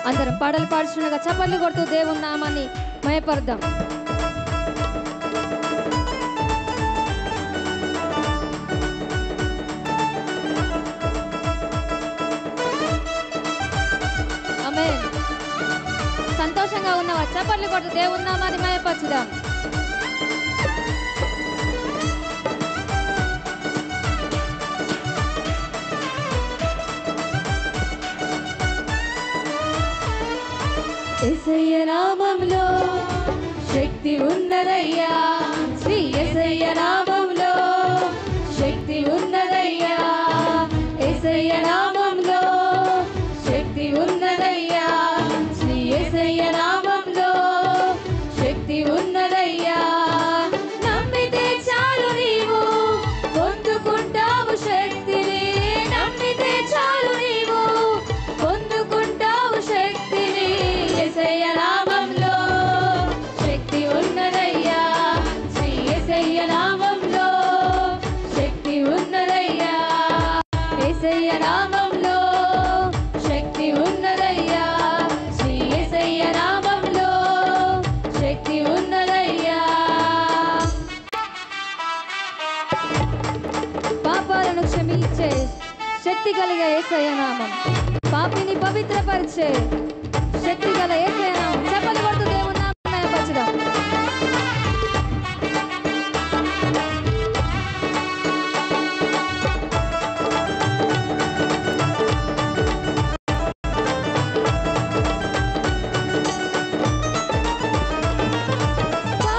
అందరం పాటలు పాడుచుండగా చప్పట్లు కొడుతూ దేవుని నామాన్ని మయపరుద్దాం. ఆమేన్. సంతోషంగా ఉన్నవా? చప్పట్లు కొడుతూ దేవుని నామాన్ని మయపరచుదాం. యేసయ్య నామములో శక్తి ఉన్నదయ్యా, శ్రీ యేసయ్య నామములో శక్తి ఉన్నదయ్యా, యేసయ్య నామములో శక్తి ఉన్నదయ్యా, శ్రీ యేసయ్య నామములో శక్తి ఉన్నదయ్యా. నమ్మితే చాలు నీవు పొందుకుంటావు శక్తిని, నమ్మితే చాలు నీవు పొందుకుంటావు శక్తిని. యేసయ్య నామములో శక్తి ఉన్నదయ్యా, శ్రీ యేసయ్య నామములో శక్తి ఉన్నదయ్యా, యేసయ్య నామములో శక్తి ఉన్నదయ్యా, శ్రీ యేసయ్య నామములో శక్తి ఉన్నదయ్యా. పాపాలను క్షమించే శక్తి కలిగే యేసయ్య నామం, పాపిని పవిత్రపరిచే శక్తి గల యేసయ్య నామం. చెప్పండి.